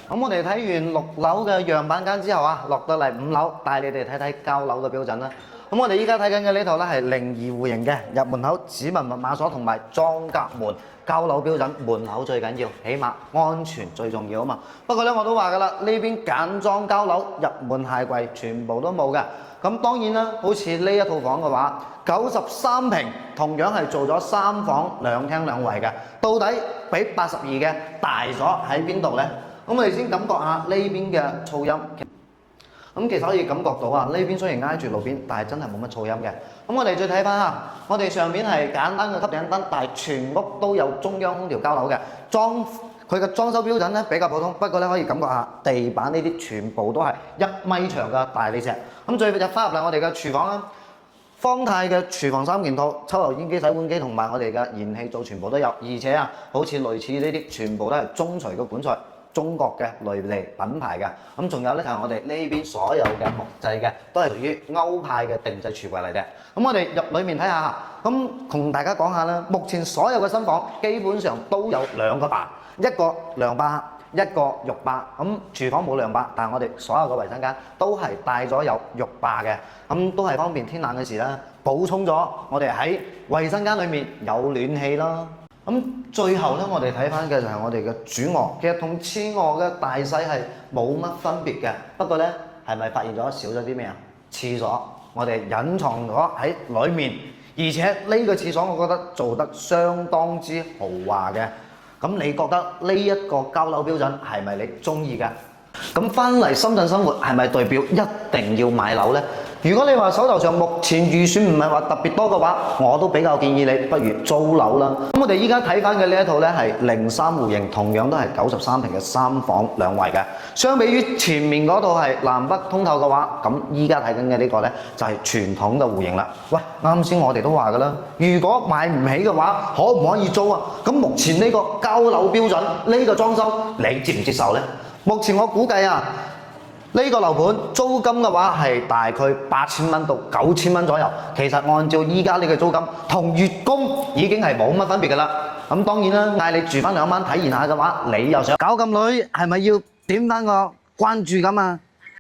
咁我哋睇完6樓嘅樣板間之後啊，落到嚟5樓，帶你哋睇睇交樓嘅標準啦。咁我哋依家睇緊嘅呢套咧係02戶型嘅，入門口指紋密碼鎖同埋裝甲門，交樓標準，門口最緊要，起碼安全最重要啊嘛。不過咧我都話㗎啦，呢邊簡裝交樓入門鞋櫃全部都冇嘅。咁當然啦，好似呢一套房嘅話，93平，同樣係做咗3房2廳2衛嘅，到底比82嘅大咗喺邊度呢？咁我哋先感覺下呢邊嘅噪音。咁其實可以感覺到啊，呢邊雖然挨住路邊，但係真係冇乜噪音嘅。咁我哋再睇翻下，我哋上面係簡單嘅吸頂燈，但係全屋都有中央空調交樓嘅。佢嘅裝修標準咧比較普通，不過咧可以感覺下地板呢啲全部都係1米長嘅大理石。咁再入翻入嚟我哋嘅廚房啦，方太嘅廚房3件套，抽油煙機、洗碗機同埋我哋嘅燃氣灶全部都有，而且啊，好似類似呢啲全部都係中廚嘅管材。中國嘅雷尼品牌嘅，咁仲有咧就係我哋呢邊所有嘅木製嘅，都係屬於歐派嘅定制廚櫃嚟嘅。咁我哋入裏面睇下，咁同大家講下啦。目前所有嘅新房基本上都有2個吧，一個涼吧，一個浴吧。咁廚房冇涼吧，但係我哋所有嘅衞生間都係帶咗有浴吧嘅，咁都係方便天冷嘅時啦。補充咗我哋喺衞生間裏面有暖氣啦。咁最後咧，我哋睇翻嘅就係我哋嘅主臥，其實同次臥嘅大細係冇乜分別嘅。不過咧，係咪發現咗少咗啲咩啊？廁所我哋隱藏咗喺裏面，而且呢個廁所我覺得做得相當之豪華嘅。咁你覺得呢一個交樓標準係咪你中意嘅？咁翻嚟深圳生活係咪代表一定要買樓呢？如果你話手頭上目前預算唔係話特別多嘅話，我都比較建議你不如租樓啦。咁我哋依家睇翻嘅呢一套呢係03戶型，同樣都係93平嘅3房2衛嘅。相比於前面嗰套係南北通透嘅話，咁依家睇緊嘅呢個呢就係傳統嘅戶型啦。喂，啱先我哋都話㗎啦，如果買唔起嘅話，可唔可以租啊？咁目前呢個交樓標準，呢個裝修，你接唔接受呢？目前我估計啊，呢個樓盤租金嘅話係大概8000蚊到9000蚊左右。其實按照依家呢個租金同月供已經係冇乜分別㗎啦。咁當然啦，嗌你住翻2晚體驗下嘅話，你又想搞咁耐，係咪要點翻個關注咁啊？